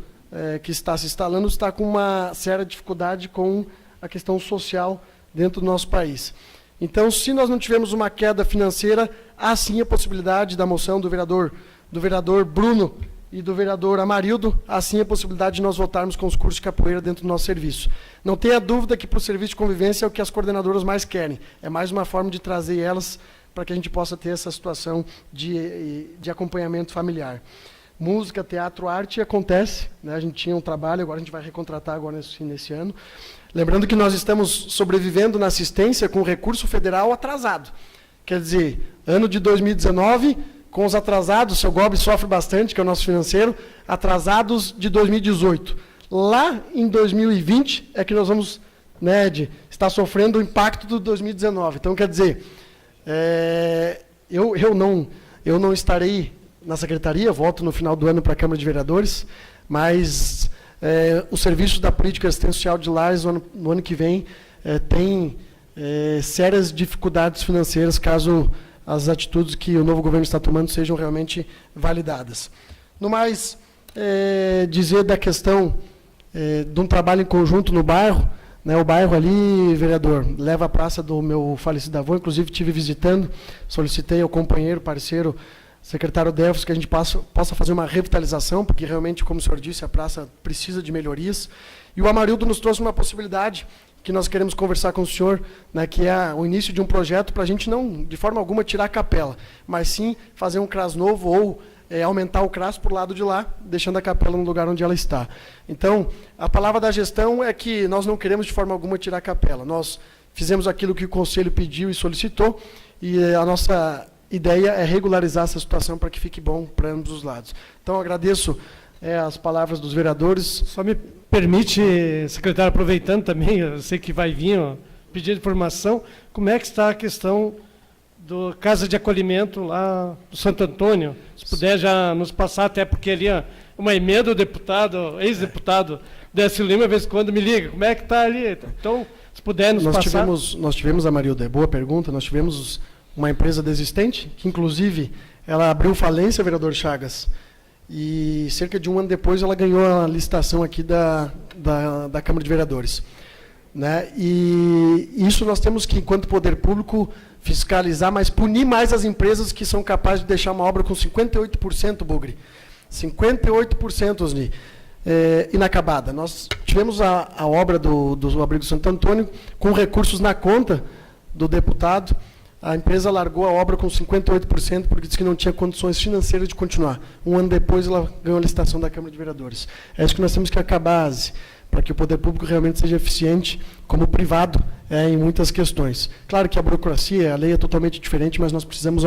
que está se instalando está com uma séria dificuldade com a questão social dentro do nosso país. Então, se nós não tivermos uma queda financeira, há sim a possibilidade da moção do vereador Bruno e do vereador Amarildo, há sim a possibilidade de nós voltarmos com os cursos de capoeira dentro do nosso serviço. Não tenha dúvida que para o serviço de convivência é o que as coordenadoras mais querem. É mais uma forma de trazer elas para que a gente possa ter essa situação de acompanhamento familiar. Música, teatro, arte acontece, né? A gente tinha um trabalho, agora a gente vai recontratar agora nesse ano. Lembrando que nós estamos sobrevivendo na assistência com recurso federal atrasado. Quer dizer, ano de 2019, com os atrasados, o seu Gobi sofre bastante, que é o nosso financeiro, atrasados de 2018. Lá em 2020 é que nós vamos, estar sofrendo o impacto do 2019. Então, quer dizer, eu não estarei na secretaria, volto no final do ano para a Câmara de Vereadores, mas o serviço da política assistencial de lares no ano que vem tem sérias dificuldades financeiras caso as atitudes que o novo governo está tomando sejam realmente validadas. No mais, dizer da questão de um trabalho em conjunto no bairro, o bairro ali, vereador, leva a praça do meu falecido avô, inclusive estive visitando, solicitei ao companheiro, parceiro, secretário Delfos, que a gente possa fazer uma revitalização, porque realmente, como o senhor disse, a praça precisa de melhorias. E o Amarildo nos trouxe uma possibilidade que nós queremos conversar com o senhor, que é o início de um projeto para a gente não, de forma alguma, tirar a capela, mas sim fazer um CRAS novo ou aumentar o CRAS para o lado de lá, deixando a capela no lugar onde ela está. Então, a palavra da gestão é que nós não queremos, de forma alguma, tirar a capela. Nós fizemos aquilo que o Conselho pediu e solicitou, e a nossa ideia é regularizar essa situação para que fique bom para ambos os lados. Então, agradeço as palavras dos vereadores. Só me permite, secretário, aproveitando também, eu sei que vai vir pedido de informação, como é que está a questão do Casa de Acolhimento lá do Santo Antônio. Se puder já nos passar, até porque ali uma emenda, o deputado, ex-deputado Décio Lima, de vez em quando me liga, como é que está ali? Então, se puder nos passar. Nós tivemos, Amarildo, boa pergunta, nós tivemos uma empresa desistente, que inclusive ela abriu falência, vereador Chagas, e cerca de um ano depois ela ganhou a licitação aqui da Câmara de Vereadores. Né? E isso nós temos que, enquanto poder público, fiscalizar, mas punir mais as empresas que são capazes de deixar uma obra com 58%, Bugre. 58%, Osni, inacabada. Nós tivemos a obra do Abrigo Santo Antônio com recursos na conta do deputado. A empresa largou a obra com 58% porque disse que não tinha condições financeiras de continuar. Um ano depois, ela ganhou a licitação da Câmara de Vereadores. É isso que nós temos que acabar, para que o poder público realmente seja eficiente, como o privado em muitas questões. Claro que a burocracia, a lei é totalmente diferente, mas nós precisamos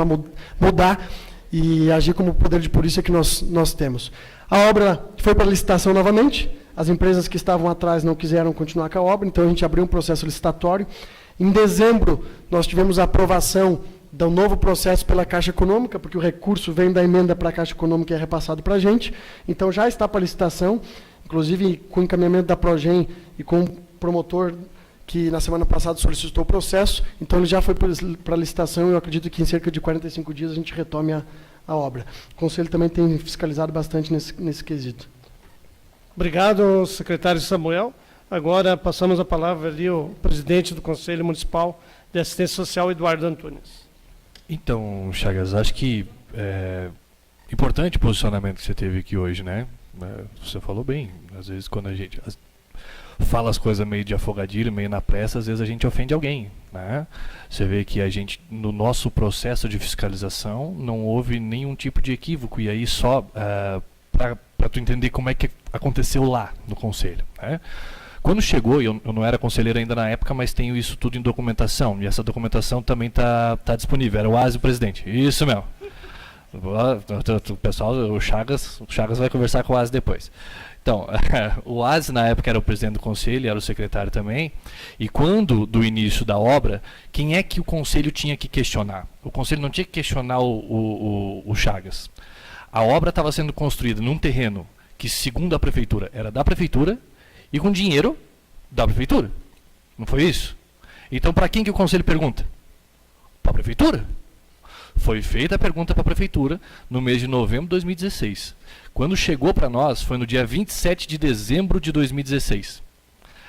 mudar e agir como o poder de polícia que nós temos. A obra foi para licitação novamente, as empresas que estavam atrás não quiseram continuar com a obra, então a gente abriu um processo licitatório. Em dezembro, nós tivemos a aprovação do novo processo pela Caixa Econômica, porque o recurso vem da emenda para a Caixa Econômica e é repassado para a gente. Então, já está para licitação, inclusive com encaminhamento da Progem e com o promotor que na semana passada solicitou o processo. Então, ele já foi para a licitação e eu acredito que em cerca de 45 dias a gente retome a obra. O Conselho também tem fiscalizado bastante nesse quesito. Obrigado, secretário Samuel. Agora passamos a palavra ali ao presidente do Conselho Municipal de Assistência Social, Eduardo Antunes. Então, Chagas, acho que é importante o posicionamento que você teve aqui hoje, né? Você falou bem, às vezes quando a gente fala as coisas meio de afogadilho, meio na pressa, às vezes a gente ofende alguém, né? Você vê que a gente, no nosso processo de fiscalização, não houve nenhum tipo de equívoco, e aí só para tu entender como é que aconteceu lá no Conselho, né? Quando chegou, eu não era conselheiro ainda na época, mas tenho isso tudo em documentação, e essa documentação também está disponível. Era o ASE, o presidente. Isso mesmo. O pessoal, o Chagas vai conversar com o ASE depois. Então, o ASE na época era o presidente do conselho, era o secretário também, e quando, do início da obra, quem é que o conselho tinha que questionar? O conselho não tinha que questionar o Chagas. A obra estava sendo construída num terreno que, segundo a prefeitura, era da prefeitura, e com dinheiro da prefeitura. Não foi isso? Então, para quem que o conselho pergunta? Para a prefeitura. Foi feita a pergunta para a prefeitura no mês de novembro de 2016. Quando chegou para nós, foi no dia 27 de dezembro de 2016.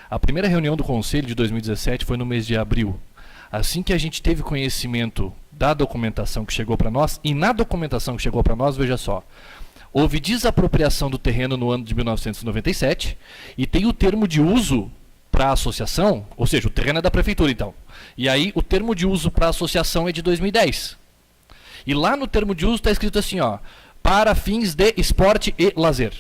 A primeira reunião do conselho de 2017 foi no mês de abril. Assim que a gente teve conhecimento da documentação que chegou para nós, e na documentação que chegou para nós, veja só, houve desapropriação do terreno no ano de 1997 e tem o termo de uso para a associação, ou seja, o terreno é da prefeitura então. E aí o termo de uso para a associação é de 2010. E lá no termo de uso está escrito assim, ó, para fins de esporte e lazer.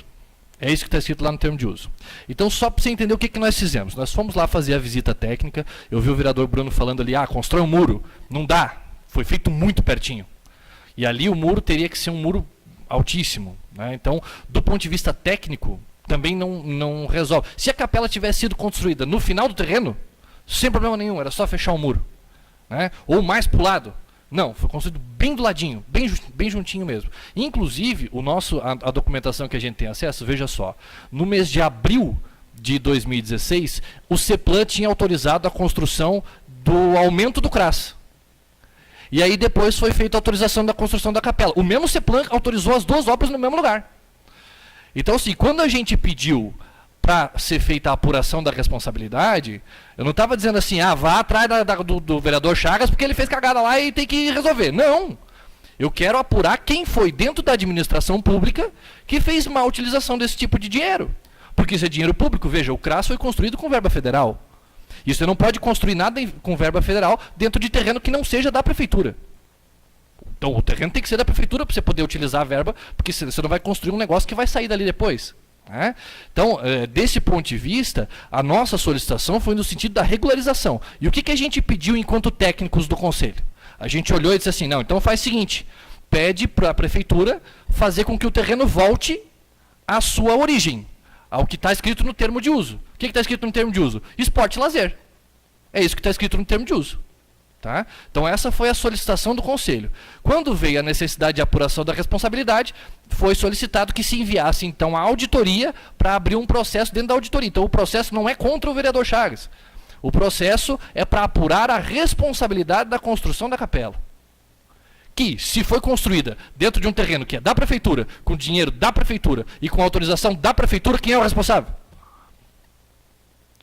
É isso que está escrito lá no termo de uso. Então, só para você entender o que nós fizemos. Nós fomos lá fazer a visita técnica, eu vi o vereador Bruno falando ali, constrói um muro. Não dá, foi feito muito pertinho. E ali o muro teria que ser um muro altíssimo, né? Então, do ponto de vista técnico, também não resolve. Se a capela tivesse sido construída no final do terreno, sem problema nenhum, era só fechar o muro, né? Ou mais para o lado. Não, foi construído bem do ladinho, bem juntinho mesmo. Inclusive, a documentação que a gente tem acesso, veja só, no mês de abril de 2016, o CEPLAN tinha autorizado a construção do aumento do CRAS. E aí depois foi feita a autorização da construção da capela. O mesmo CEPLAN autorizou as duas obras no mesmo lugar. Então, assim, quando a gente pediu para ser feita a apuração da responsabilidade, eu não estava dizendo assim, vá atrás do vereador Chagas porque ele fez cagada lá e tem que resolver. Não. Eu quero apurar quem foi dentro da administração pública que fez má utilização desse tipo de dinheiro. Porque isso é dinheiro público. Veja, o CRAS foi construído com verba federal. E você não pode construir nada com verba federal dentro de terreno que não seja da prefeitura. Então o terreno tem que ser da prefeitura para você poder utilizar a verba, porque você não vai construir um negócio que vai sair dali depois, né? Então, desse ponto de vista, a nossa solicitação foi no sentido da regularização. E o que a gente pediu enquanto técnicos do conselho? A gente olhou e disse assim, não, então faz o seguinte, pede para a prefeitura fazer com que o terreno volte à sua origem, ao que está escrito no termo de uso. O que está escrito no termo de uso? Esporte e lazer. É isso que está escrito no termo de uso. Tá? Então essa foi a solicitação do Conselho. Quando veio a necessidade de apuração da responsabilidade, foi solicitado que se enviasse então a auditoria para abrir um processo dentro da auditoria. Então o processo não é contra o vereador Chagas. O processo é para apurar a responsabilidade da construção da capela. Que, se foi construída dentro de um terreno que é da prefeitura, com dinheiro da prefeitura e com autorização da prefeitura, quem é o responsável?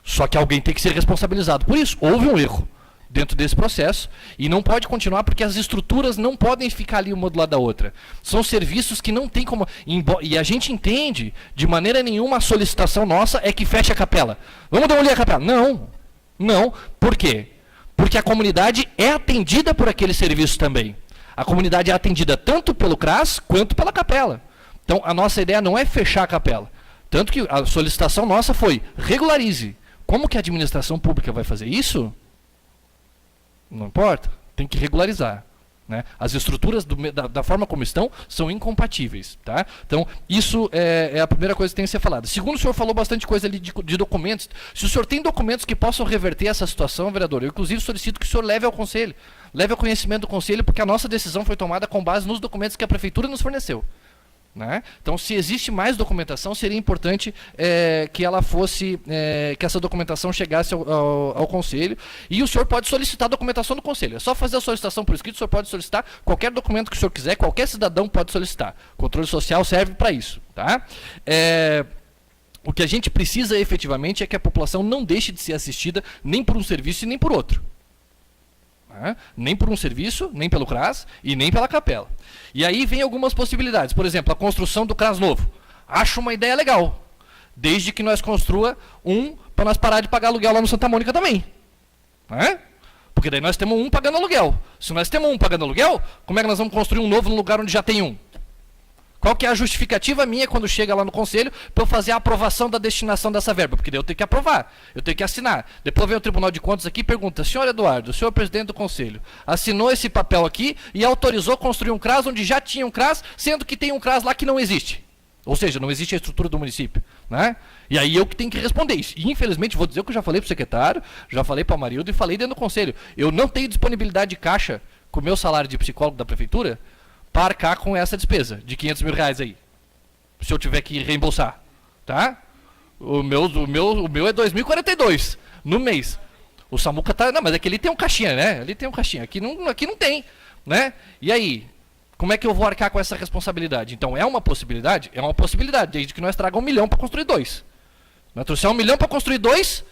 Só que alguém tem que ser responsabilizado por isso. Houve um erro dentro desse processo e não pode continuar porque as estruturas não podem ficar ali uma do lado da outra. São serviços que não tem como... E a gente entende, de maneira nenhuma, a solicitação nossa é que feche a capela. Vamos demolir a capela? Não. Não. Por quê? Porque a comunidade é atendida por aquele serviço também. A comunidade é atendida tanto pelo CRAS quanto pela capela. Então, a nossa ideia não é fechar a capela. Tanto que a solicitação nossa foi regularize. Como que a administração pública vai fazer isso? Não importa, tem que regularizar. Né? As estruturas da forma como estão são incompatíveis. Tá? Então, isso é a primeira coisa que tem que ser falada. Segundo, o senhor falou bastante coisa ali de documentos. Se o senhor tem documentos que possam reverter essa situação, vereador, eu inclusive solicito que o senhor leve ao Conselho. Leve ao conhecimento do Conselho, porque a nossa decisão foi tomada com base nos documentos que a Prefeitura nos forneceu. Né? Então, se existe mais documentação, seria importante que ela fosse, que essa documentação chegasse ao Conselho. E o senhor pode solicitar a documentação do Conselho. É só fazer a solicitação por escrito, o senhor pode solicitar qualquer documento que o senhor quiser, qualquer cidadão pode solicitar. O controle social serve para isso. Tá? O que a gente precisa efetivamente é que a população não deixe de ser assistida nem por um serviço e nem por outro. Nem por um serviço, nem pelo CRAS e nem pela capela. E aí vem algumas possibilidades. Por exemplo, a construção do CRAS novo. Acho uma ideia legal. Desde que nós construa um para nós parar de pagar aluguel lá no Santa Mônica também. Porque daí nós temos um pagando aluguel. Se nós temos um pagando aluguel, como é que nós vamos construir um novo no lugar onde já tem um? Qual que é a justificativa minha quando chega lá no Conselho para eu fazer a aprovação da destinação dessa verba? Porque daí eu tenho que aprovar, eu tenho que assinar. Depois vem o Tribunal de Contas aqui e pergunta, senhor Eduardo, o senhor presidente do Conselho, assinou esse papel aqui e autorizou construir um CRAS onde já tinha um CRAS, sendo que tem um CRAS lá que não existe. Ou seja, não existe a estrutura do município. Né? E aí eu que tenho que responder isso. E infelizmente, vou dizer o que eu já falei para o secretário, já falei para o Amarildo e falei dentro do Conselho. Eu não tenho disponibilidade de caixa com o meu salário de psicólogo da prefeitura para arcar com essa despesa de R$500 mil aí, se eu tiver que reembolsar, tá? O meu é 2.042 no mês. O Samuca tá, não, mas é que ele tem um caixinha, né? Ele tem um caixinha, aqui não tem, né? E aí, como é que eu vou arcar com essa responsabilidade? Então, é uma possibilidade? É uma possibilidade, desde que nós tragamos 1 milhão para construir 2. Nós trouxemos 1 milhão para construir 2,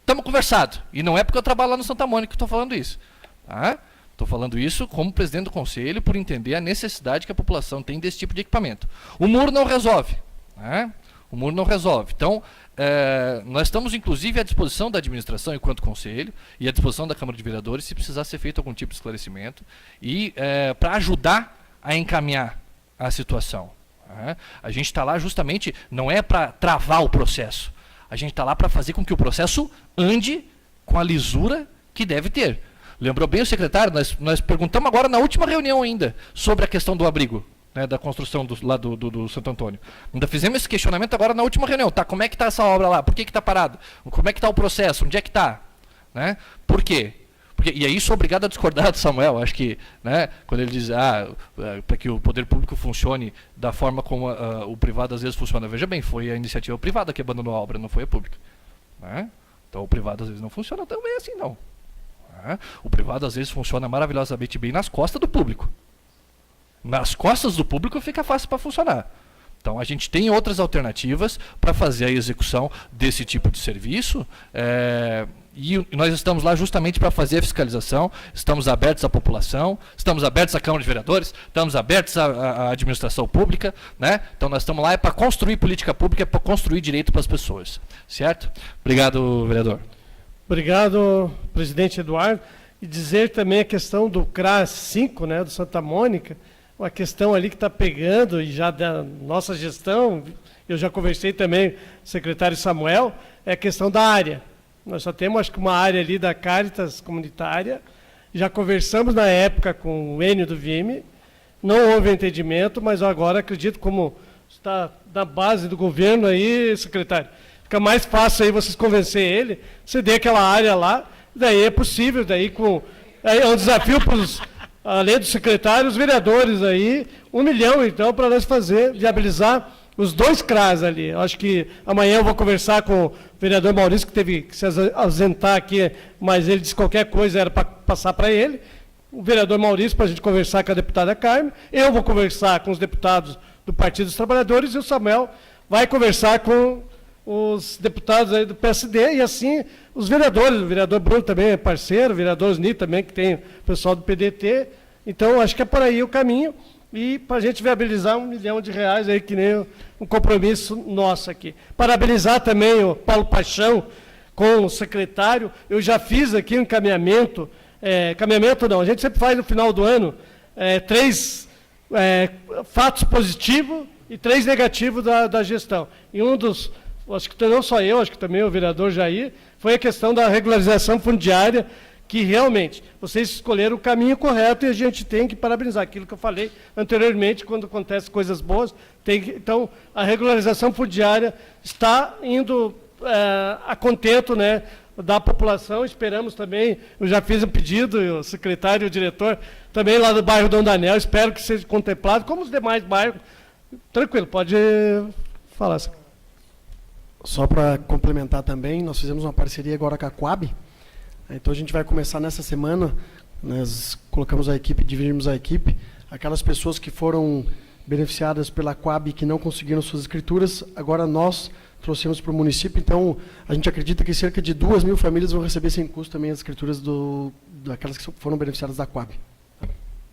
estamos conversados. E não é porque eu trabalho lá no Santa Mônica que estou falando isso, tá? Estou falando isso como presidente do Conselho por entender a necessidade que a população tem desse tipo de equipamento. O muro não resolve. Né? O muro não resolve. Então, nós estamos, inclusive, à disposição da administração enquanto Conselho e à disposição da Câmara de Vereadores se precisar ser feito algum tipo de esclarecimento e para ajudar a encaminhar a situação. Né? A gente está lá justamente, não é para travar o processo. A gente está lá para fazer com que o processo ande com a lisura que deve ter. Lembrou bem o secretário, nós perguntamos agora na última reunião ainda sobre a questão do abrigo, né, da construção lá do Santo Antônio. Ainda fizemos esse questionamento agora na última reunião. Tá, como é que está essa obra lá? Por que está parado? Como é que está o processo? Onde é que está? Né? Por quê? E aí sou obrigado a discordar do Samuel. Acho que, né, quando ele diz para que o poder público funcione da forma como o privado às vezes funciona. Veja bem, foi a iniciativa privada que abandonou a obra, não foi a pública. Né? Então o privado às vezes não funciona tão bem assim, não. O privado às vezes funciona maravilhosamente bem nas costas do público. Nas costas do público fica fácil para funcionar. Então a gente tem outras alternativas para fazer a execução desse tipo de serviço e nós estamos lá justamente para fazer a fiscalização, estamos abertos à população, estamos abertos à Câmara de Vereadores, estamos abertos à administração pública, né? Então nós estamos lá para construir política pública, para construir direito para as pessoas. Certo? Obrigado, vereador. Obrigado, presidente Eduardo. E dizer também a questão do CRAS 5, né, do Santa Mônica, uma questão ali que está pegando, e já da nossa gestão, eu já conversei também com o secretário Samuel, é a questão da área. Nós só temos, acho que, uma área ali da Caritas comunitária, já conversamos na época com o Enio do Vime, não houve entendimento, mas agora acredito, como está na base do governo aí, secretário, fica mais fácil aí vocês convencer ele, ceder aquela área lá, daí é possível, daí com É um desafio para além dos secretários, os vereadores aí, 1 milhão, então, para nós viabilizar os 2 CRAs ali. Eu acho que amanhã eu vou conversar com o vereador Maurício, que teve que se ausentar aqui, mas ele disse que qualquer coisa era para passar para ele. O vereador Maurício, para a gente conversar com a deputada Carmen. Eu vou conversar com os deputados do Partido dos Trabalhadores e o Samuel vai conversar com os deputados aí do PSD e assim os vereadores. O vereador Bruno também é parceiro, o vereador Osni também, que tem o pessoal do PDT. Então, acho que é por aí o caminho. E para a gente viabilizar R$1 milhão aí, que nem um compromisso nosso aqui. Parabenizar também o Paulo Paixão com o secretário. Eu já fiz aqui um encaminhamento. Encaminhamento não, a gente sempre faz no final do ano 3 fatos positivos e 3 negativos da gestão. E um dos, acho que não só eu, acho que também o vereador Jair, foi a questão da regularização fundiária, que realmente vocês escolheram o caminho correto e a gente tem que parabenizar aquilo que eu falei anteriormente, quando acontecem coisas boas. Então, a regularização fundiária está indo a contento, né, da população. Esperamos também, eu já fiz um pedido, o secretário e o diretor, também lá do bairro Dom Daniel, espero que seja contemplado, como os demais bairros. Tranquilo, pode falar. Só para complementar também, nós fizemos uma parceria agora com a Coab. Então a gente vai começar nessa semana, nós colocamos a equipe, dividimos a equipe, aquelas pessoas que foram beneficiadas pela Coab e que não conseguiram suas escrituras, agora nós trouxemos para o município, então a gente acredita que cerca de 2.000 famílias vão receber sem custo também as escrituras daquelas que foram beneficiadas da Coab.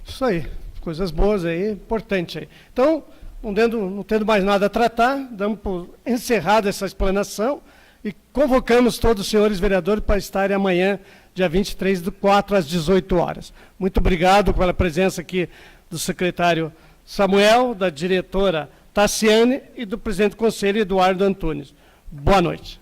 Isso aí, coisas boas aí, importante aí. Então, não tendo mais nada a tratar, damos por encerrada essa explanação e convocamos todos os senhores vereadores para estarem amanhã, dia 23/4, às 18 horas. Muito obrigado pela presença aqui do secretário Samuel, da diretora Tassiane e do presidente do Conselho, Eduardo Antunes. Boa noite.